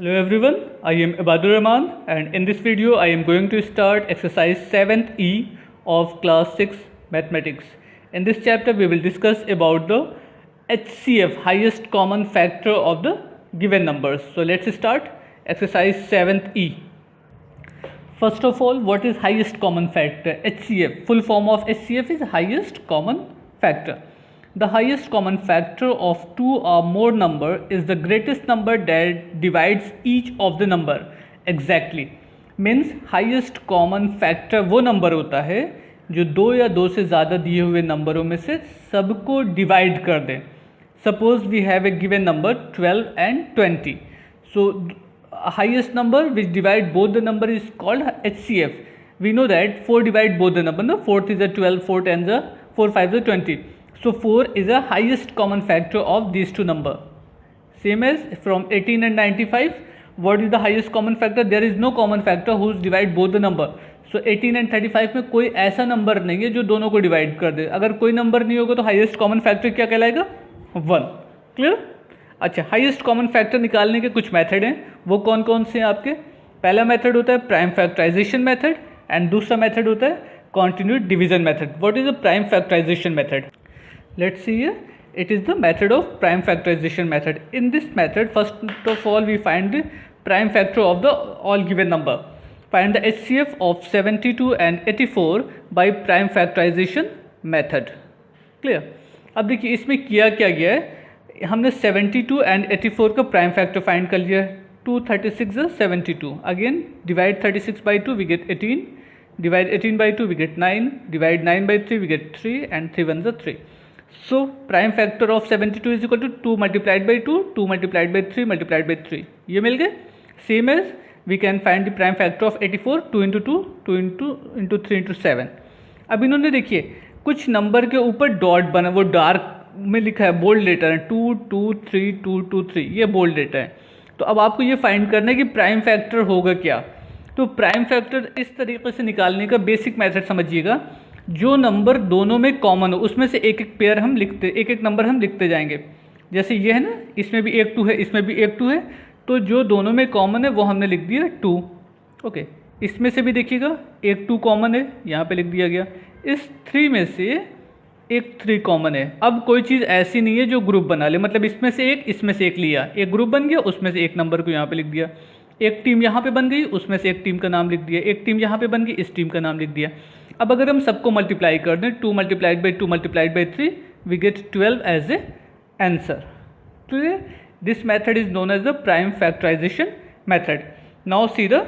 Hello everyone, I am Ibadur Rahman and in this video I am going to start exercise 7th E of class 6 mathematics. In this chapter we will discuss about the HCF, highest common factor of the given numbers. So let's start exercise 7th E. First of all, what is highest common factor? HCF, full form of HCF is highest common factor. The highest common factor of two or more number is the greatest number that divides each of the number exactly. Means highest common factor वो number होता है जो दो या दो से ज़्यादा दिए हुए नंबरों में से सबको डिवाइड कर दे. Suppose we have a given number 12 and 20. So highest number which divide both the number is called HCF. We know that 4 divide both the number. No, 4th is a 12, 4 10s a 4 5 is a 20. So 4 is the highest common factor of these two number. Same as from 18 and 95. What is the highest common factor? There is no common factor whose divide both the number. So 18 and 35 में कोई ऐसा number नहीं है जो दोनों को divide कर दे. अगर कोई नंबर नहीं होगा तो हाईएस्ट कॉमन फैक्टर क्या कहलाएगा? 1. क्लियर? अच्छा, हाईएस्ट कॉमन फैक्टर निकालने के कुछ मेथड हैं. वो कौन कौन से हैं आपके? पहला मेथड होता है प्राइम फैक्टराइजेशन मेथड एंड दूसरा मेथड होता है continued division method. What is the prime factorisation method? Let's see here. It is the method of prime factorization method. In this method, first of all, we find the prime factor of the all given number. Find the HCF of 72 and 84 by prime factorization method. Clear? अब देखिए इसमें किया क्या गया है. हमने 72 and 84 का prime factor find कर लिया है. 2 36 is 72. Again divide 36 by 2 we get 18. Divide 18 by 2 we get 9. Divide 9 by 3 we get 3 and 3 ones are 3. So prime factor of 72 is equal to 2 multiplied by 2, 2 multiplied by 3 multiplied by 3. ये मिल गए. Same as we can find the prime factor of 84, 2 into 2, 2 into 3 into 7. अब इन्होंने देखिए कुछ number के ऊपर dot बना, वो डार्क में लिखा है, बोल्ड लेटर है 2 2 3 2 2 3, ये बोल्ड लेटर है. तो अब आपको ये फाइंड करना है कि प्राइम फैक्टर होगा क्या. तो प्राइम फैक्टर इस तरीके से निकालने का बेसिक मेथड समझिएगा. जो नंबर दोनों में कॉमन हो उसमें से एक एक पेयर हम लिखते, एक एक नंबर हम लिखते जाएंगे. जैसे ये है ना, इसमें भी एक 2 है, इसमें भी एक 2 है, तो जो दोनों में कॉमन है वो हमने लिख दिया 2. ओके, इसमें से भी देखिएगा एक 2 कॉमन है, यहाँ पे लिख दिया गया. इस 3 में से एक 3 कॉमन है. अब कोई चीज़ ऐसी नहीं है जो ग्रुप बना ले, मतलब इसमें से एक, इसमें से एक लिया, एक ग्रुप बन गया, उसमें से एक नंबर को यहाँ पे लिख दिया. एक टीम यहाँ पे बन गई, उसमें से एक टीम का नाम लिख दिया. एक टीम यहाँ पे बन गई, इस टीम का नाम लिख दिया. अब अगर हम सबको मल्टीप्लाई कर दें, 2 multiplied by 2 multiplied by 3 we get 12 as a answer. Clear? This method is known as the prime factorization method. Now see the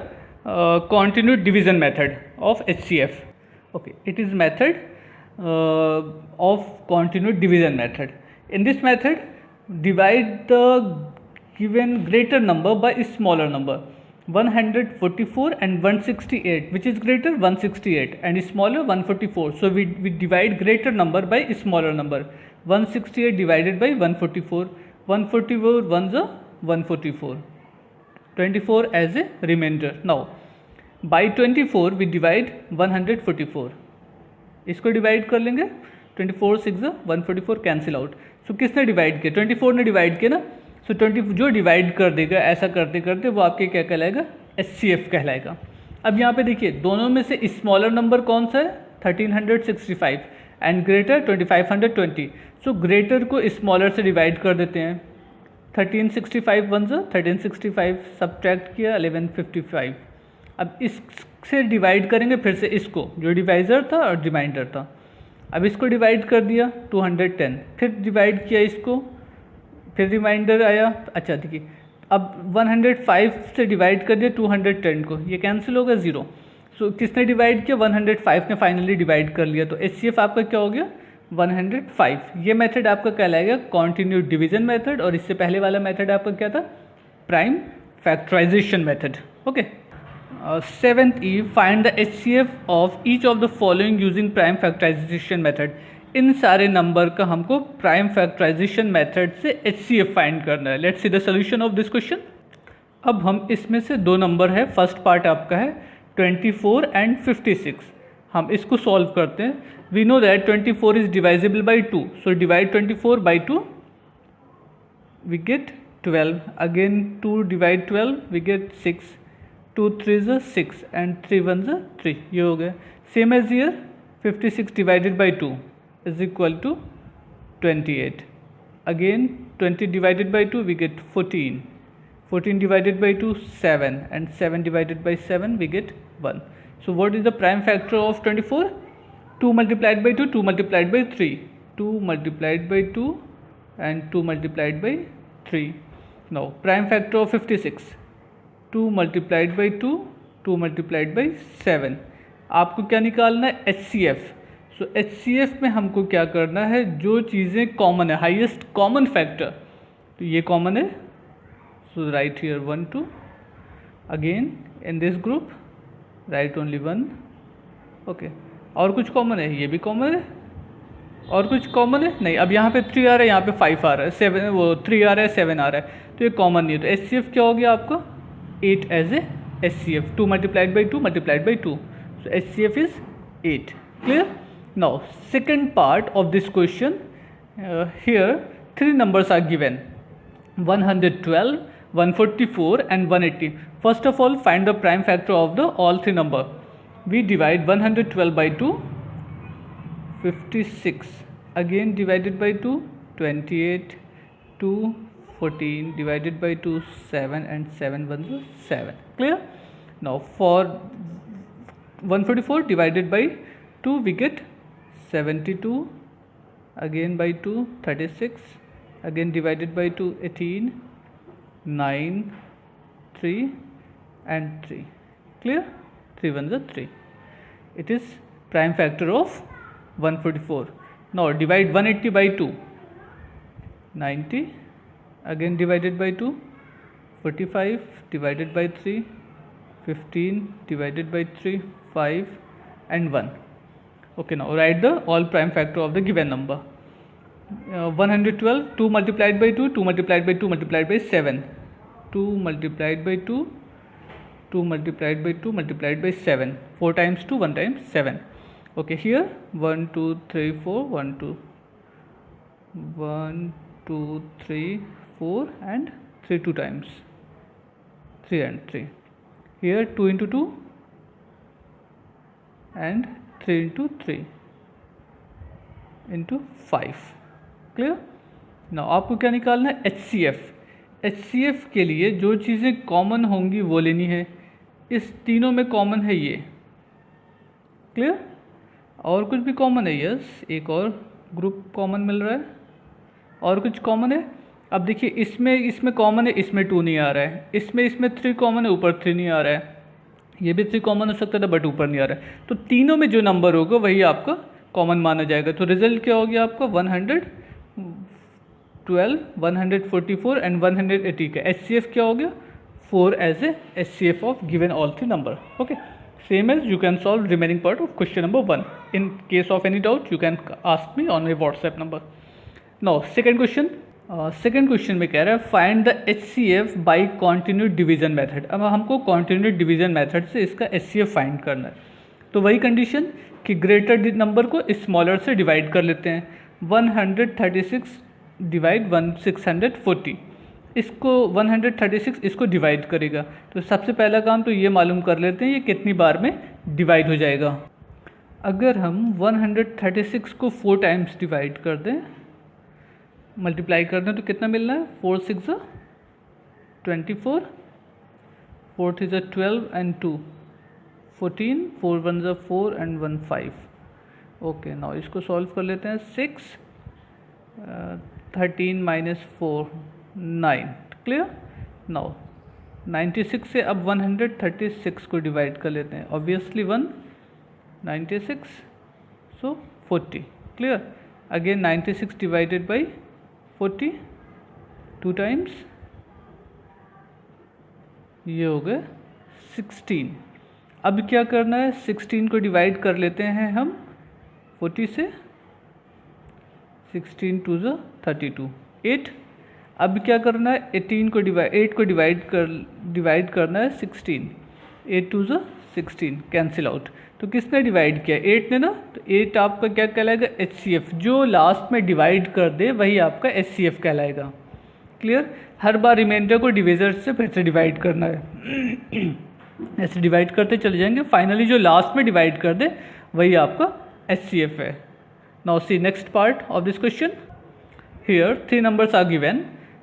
continued division method of HCF. Okay, it is method of continued division method. In this method, divide the given greater number by a smaller number. 144 and 168, which is greater 168 and smaller 144. So we divide greater number by smaller number. 168 divided by 144. 144 ones are 144. 24 as a remainder. Now by 24 we divide 144. इसको divide कर लेंगे. 24 6 144 cancel out. सो किसने divide किया? 24 ने divide किया ना. सो 20 जो divide कर देगा ऐसा करते करते वो आपके क्या कहलाएगा? HCF कहलाएगा. अब यहाँ पे देखिए दोनों में से स्मॉलर नंबर कौन सा है? 1365 एंड ग्रेटर 2520. सो ग्रेटर को स्मॉलर से डिवाइड कर देते हैं. 1365 वन सा 1365 सब्ट्रैक्ट किया 1155. अब इससे डिवाइड करेंगे फिर से इसको, जो डिवाइज़र था और रिमाइंडर था. अब इसको डिवाइड कर दिया 210, फिर डिवाइड किया इसको, फिर रिमाइंडर आया. अच्छा देखिए अब 105 से डिवाइड कर दिया 210 को, ये कैंसिल होगा 0. सो किसने डिवाइड किया? 105 ने फाइनली डिवाइड कर लिया. तो HCF आपका क्या हो गया? 105. ये मेथड आपका कहलाएगा कॉन्टिन्यूड डिवीजन मेथड और इससे पहले वाला मेथड आपका क्या था? Prime factorisation method. Okay. 7th E, find the HCF of each of the following using prime factorisation method. इन सारे नंबर का हमको प्राइम फैक्टराइजेशन मेथड से HCF फाइंड करना है. Let's see the solution of this question. अब हम इसमें से दो नंबर है, फर्स्ट पार्ट आपका है 24 एंड 56. हम इसको सॉल्व करते हैं. We know that 24 is divisible by 2. So divide 24 by 2 we get 12. Again 2 divide 12, we get 6. 2 3s are 6 and 3 1s are 3. ये हो गया. Same as here, 56 divided by 2 is equal to 28. Again 20 divided by 2, we get 14. 14 divided by 2, 7, and 7 divided by 7, we get 1. So what is the prime factor of 24? 2 multiplied by 2, 2 multiplied by 3. 2 multiplied by 2 and 2 multiplied by 3. Now prime factor of 56. 2 multiplied by 2, 2 multiplied by 7. आपको क्या निकालना है? HCF. सो HCF में हमको क्या करना है? जो चीज़ें कॉमन है, हाईएस्ट कॉमन फैक्टर, तो ये कॉमन है. So right here 1 2. Again in this group right only 1. Okay. और कुछ कॉमन है? ये भी कॉमन है. और कुछ कॉमन है? नहीं. अब यहाँ पे 3 आ रहा है, यहाँ पे 5 आ रहा है, 7 वो 3 आ रहा है, 7 आ रहा है, तो ये कॉमन नहीं है. तो HCF क्या हो गया आपका? 8 as a HCF. 2 multiplied by 2 multiplied by 2. So HCF is 8. Clear? Now second part of this question, here 3 numbers are given: 112, 144 and 180. First of all, find the prime factor of the all 3 number. We divide 112 by 2, 56. Again divided by 2, 28. 2 14 divided by 2, 7, and 7 1s are 7. Clear? Now for 144 divided by 2, we get 72. Again by 2, 36. Again divided by 2, 18. 9, 3 and 3. Clear? 3 1s are 3. It is prime factor of 144. Now divide 180 by 2, 90. Again divided by 2, 45 divided by 3, 15 divided by 3, 5 and 1. Okay, now write the all prime factor of the given number. 112, 2 multiplied by 2, 2 multiplied by 2 multiplied by 7. 2 multiplied by 2, 2 multiplied by 2 multiplied by 7. 4 times 2, 1 times 7. Okay, here 1 2 3 4, 1 2 1 2 3 4 and 3 2 times 3 and 3. Here 2 into 2 and 3 into 3 into 5. Clear? Now आपको क्या निकालना है? HCF. HCF के लिए जो चीज़ें common होंगी वो लेनी है. इस तीनों में कॉमन है ये. क्लियर? और कुछ भी कॉमन है? यस, एक और ग्रुप कॉमन मिल रहा है. और कुछ कॉमन है? अब देखिए इसमें कॉमन है, इसमें 2 नहीं आ रहा है. इसमें 3 कॉमन है, ऊपर 3 नहीं आ रहा है. ये भी 3 कॉमन हो सकता था बट ऊपर नहीं आ रहा है. तो तीनों में जो नंबर होगा वही आपका कॉमन माना जाएगा. तो रिजल्ट क्या हो गया आपका? 112, 144 एंड 180 का HCF क्या हो गया? 4 as a HCF of given all 3 number. Okay, same as you can solve remaining part of question number 1. In case of any doubt you can ask me on my WhatsApp number. Now second question. Second question में कह रहा है find the HCF by continued division method. अब हमको continued division method से इसका HCF find करना है. तो वही कंडीशन कि ग्रेटर नंबर को स्मॉलर से डिवाइड कर लेते हैं. 136 डिवाइड 640. इसको 136 इसको डिवाइड करेगा. तो सबसे पहला काम तो ये मालूम कर लेते हैं ये कितनी बार में डिवाइड हो जाएगा. अगर हम 136 को 4 टाइम्स डिवाइड कर दें, मल्टीप्लाई कर दें, तो कितना मिलना है? 4 6 24, 4 3 12 एंड 2 14, 4 1 4 एंड 1 5. ओके, नाउ इसको सॉल्व कर लेते हैं. 6 13 माइनस 4 9. क्लियर? नाउ 96 से अब 136 को डिवाइड कर लेते हैं. Obviously 1 96 so 40. Clear? Again 96 divided by 40 2 times, ये हो गए 16. अब क्या करना है? 16 को डिवाइड कर लेते हैं हम 40 से. 16 2 32 8. अब क्या करना है? 8 को डिवाइड करना है 16. 8 2 16 कैंसिल आउट. तो किसने डिवाइड किया? 8 ने ना. तो 8 आपका क्या कहलाएगा? HCF. जो लास्ट में डिवाइड कर दे वही आपका HCF कहलाएगा. क्लियर? हर बार रिमाइंडर को डिविजर से फिर से डिवाइड करना है। ऐसे डिवाइड करते चले जाएंगे, फाइनली जो लास्ट में डिवाइड कर दे वही आपका HCF है। Now see next part of this question. Here 3 numbers are given,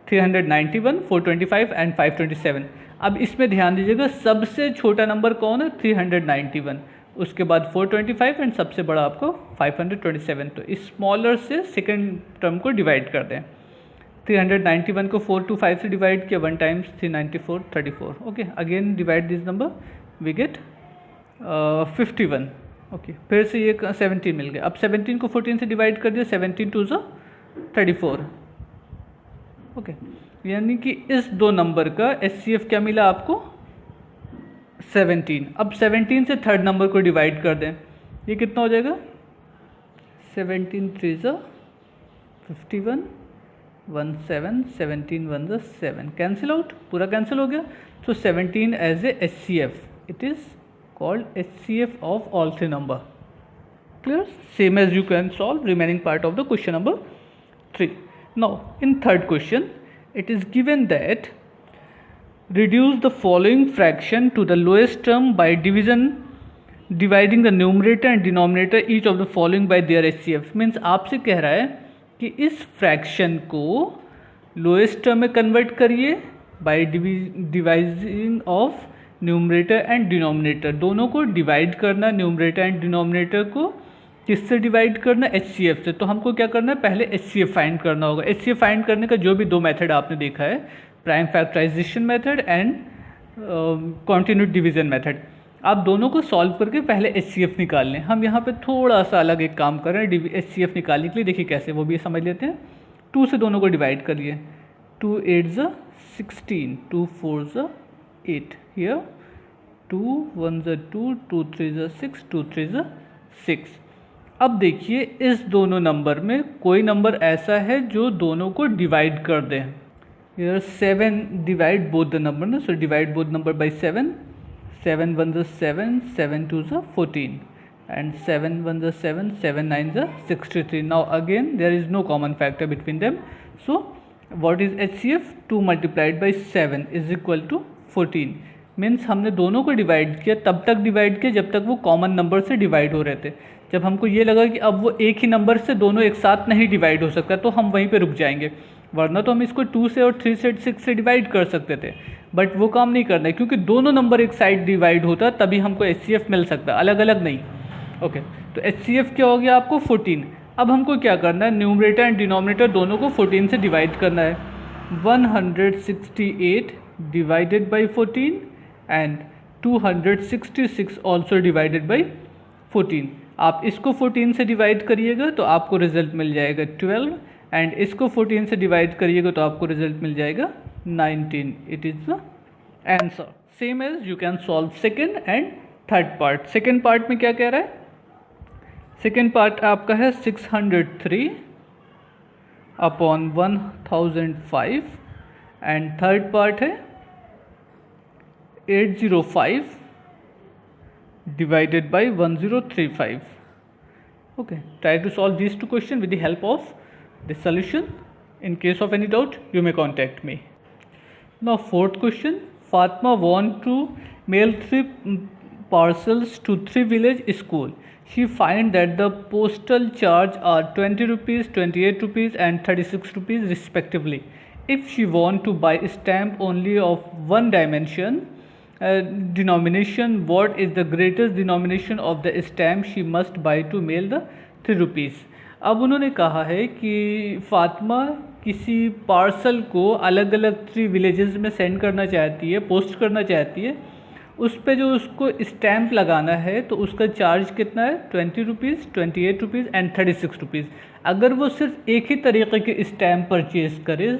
391, 425 and 527। अब इसमें ध्यान दीजिएगा, सबसे छोटा नंबर कौन है? 391, उसके बाद 425 एंड सबसे बड़ा आपको 527। तो स्मॉलर से सेकेंड टर्म को डिवाइड कर दें। 391 को 4 to 5 से डिवाइड किया, 1 times 394, 34। Okay, again divide this number, we get 51। Okay, फिर से ये 17 मिल गया। अब 17 को 14 से डिवाइड कर दिया, 17 2 34। ओके, यानी कि इस दो नंबर का HCF क्या मिला आपको? 17। अब 17 से थर्ड नंबर को डिवाइड कर दें, ये कितना हो जाएगा? 17 3 51, 1 7, 17 1 7, कैंसिल आउट, पूरा कैंसिल हो गया। तो 17 as a HCF, it is called HCF of all three number. Clear? Same as you can solve remaining part of the question number 3. Now in third question, it is given that reduce the following fraction to the lowest term by dividing the numerator and denominator each of the following by their HCF. Means आपसे कह रहा है कि इस fraction को lowest term में convert करिए by dividing of numerator and denominator. दोनों को डिवाइड करना, न्यूमरेटर एंड डिनोमिनेटर को किससे डिवाइड करना? HCF से। तो हमको क्या करना है? पहले HCF फाइंड करना होगा। HCF फाइंड करने का जो भी दो मेथड आपने देखा है, prime factorisation method and continued division method, आप दोनों को सॉल्व करके पहले HCF निकाल लें। हम यहाँ पे थोड़ा सा अलग एक काम कर रहे हैं HCF निकालने के लिए। देखिए कैसे, वो भी समझ लेते हैं। 2 से दोनों को डिवाइड करिए, 2 8 16, 2 4 8, here 2 1 2, 2 3 6, 2 3 6। अब देखिए इस दोनों नंबर में कोई नंबर ऐसा है जो दोनों को डिवाइड कर दे। here 7 divide both the number, so divide both number by 7, 7 1 7, 7 2 14, and 7 1 7, 7 9 63. Now again there is no common factor between them, so what is HCF? 2 multiplied by 7 is equal to 14। Means हमने दोनों को divide किया, तब तक divide किया जब तक वो कॉमन नंबर से डिवाइड हो रहे थे। जब हमको ये लगा कि अब वो एक ही नंबर से दोनों एक साथ नहीं डिवाइड हो सकता, तो हम वहीं पे रुक जाएंगे। वरना तो हम इसको 2 से और 3 से 6 से डिवाइड कर सकते थे, बट वो काम नहीं करना है, क्योंकि दोनों नंबर एक साइड डिवाइड होता तभी हमको HCF मिल सकता, अलग अलग नहीं। ओके, तो HCF क्या हो गया आपको? 14। अब हमको क्या करना है? न्यूमरेटर एंड डिनोमिनेटर दोनों को 14 से डिवाइड करना है। 168 divided by 14 and 266 also divided by 14। आप इसको 14 से डिवाइड करिएगा तो आपको रिजल्ट मिल जाएगा 12, एंड इसको 14 से डिवाइड करिएगा तो आपको रिजल्ट मिल जाएगा 19। It is the answer. Same as you can solve second and third part. Second part में क्या कह रहा है? सेकेंड पार्ट आपका है 603 अपॉन 1005, एंड थर्ड पार्ट है 805 divided by 1035. Okay, try to solve these two questions with the help of the solution. In case of any doubt, you may contact me. Now fourth question, Fatma want to mail 3 parcels to 3 village school. She find that the postal charge are 20 rupees, 28 rupees and 36 rupees respectively. If she want to buy stamp only of one dimension denomination, what is the greatest denomination of the stamp she must buy to mail the 3 rupees? अब उन्होंने कहा है कि फातिमा किसी parcel को अलग अलग 3 villages में सेंड करना चाहती है, पोस्ट करना चाहती है। उस पे जो उसको स्टैम्प लगाना है तो उसका चार्ज कितना है? 20 रुपीज़, 28 रुपीज़ एंड 36 रुपीज़। अगर वो सिर्फ एक ही तरीके के स्टैम्प परचेज़ करे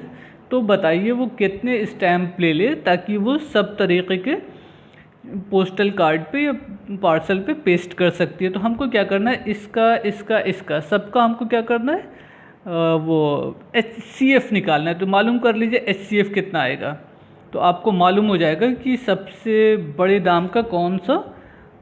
तो बताइए वो कितने स्टैम्प ले ले ताकि वो सब तरीके के पोस्टल कार्ड पे या पार्सल पे पेस्ट कर सकती है। तो हमको क्या करना है? इसका सबका हमको क्या करना है? वो HCF निकालना है। तो मालूम कर लीजिए HCF कितना आएगा। तो आपको मालूम हो जाएगा कि सबसे बड़े दाम का कौन सा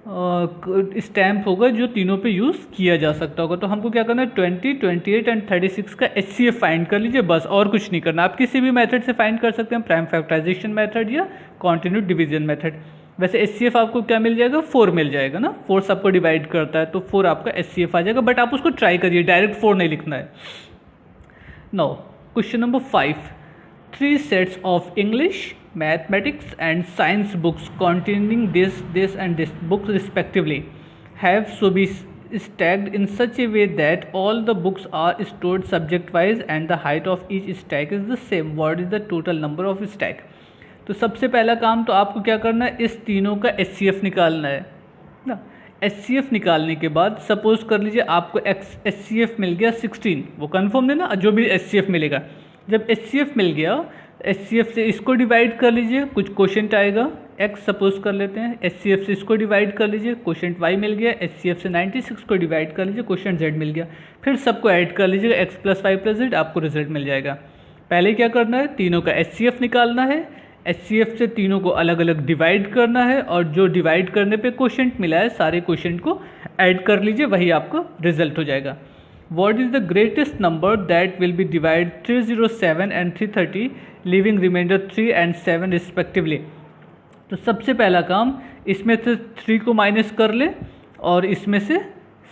स्टैम्प होगा जो तीनों पे यूज़ किया जा सकता होगा। तो हमको क्या करना है, 20, 28 एंड 36 का HCF फाइंड कर लीजिए बस, और कुछ नहीं करना। आप किसी भी मेथड से फाइंड कर सकते हैं, प्राइम फैक्टराइजेशन मेथड या कॉन्टिन्यूड डिवीजन मेथड। वैसे HCF आपको क्या मिल जाएगा, 4 मिल जाएगा ना, 4 सबको डिवाइड करता है तो 4 आपका HCF आ जाएगा। बट आप उसको ट्राई करिए, डायरेक्ट 4 नहीं लिखना है। Now question number 5, 3 sets of English, mathematics and science books containing this and this books respectively have so be stacked in such a way that all the books are stored subject wise and the height of each stack is the same. What is the total number of stack? तो सबसे पहला काम तो आपको क्या करना है, इस तीनों का HCF निकालना है ना। HCF निकालने के बाद सपोज कर लीजिए आपको HCF मिल गया 16, वो कन्फर्म है ना, जो भी HCF मिलेगा। जब HCF मिल गया, HCF से इसको डिवाइड कर लीजिए, कुछ क्वोशेंट आएगा x सपोज कर लेते हैं, HCF से इसको डिवाइड कर लीजिए, क्वोशेंट y मिल गया, HCF से 96 को डिवाइड कर लीजिए, क्वोशेंट z मिल गया। फिर सबको ऐड कर लीजिएगा, x plus y plus z, आपको रिजल्ट मिल जाएगा। पहले क्या करना है, तीनों का HCF निकालना है, HCF से तीनों को अलग अलग डिवाइड करना है, और जो डिवाइड करने पे क्वोशेंट मिला है सारे क्वोशेंट को ऐड कर लीजिए, वही आपका रिजल्ट हो जाएगा। What is the greatest number that will be divided 307 and 330 leaving remainder 3 and 7 respectively? तो सबसे पहला काम, इसमें से 3 को माइनस कर ले और इसमें से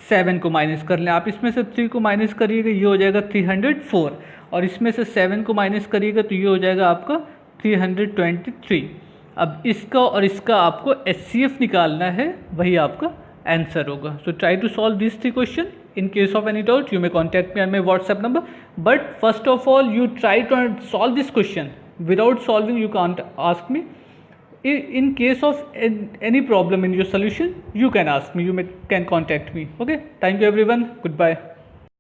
7 को माइनस कर लें। आप इसमें से 3 को माइनस करिएगा, ये हो जाएगा 304, और इसमें से 7 को माइनस करिएगा तो ये हो जाएगा आपका 323। अब इसका और इसका आपको HCF निकालना है, वही आपका आंसर होगा। So try to solve this 3 question. In case of any doubt, you may contact me on my WhatsApp number. But first of all, you try to solve this question. Without solving, you can't ask me. In case of any problem in your solution, you can ask me. You can contact me. Okay. Thank you, everyone. Goodbye.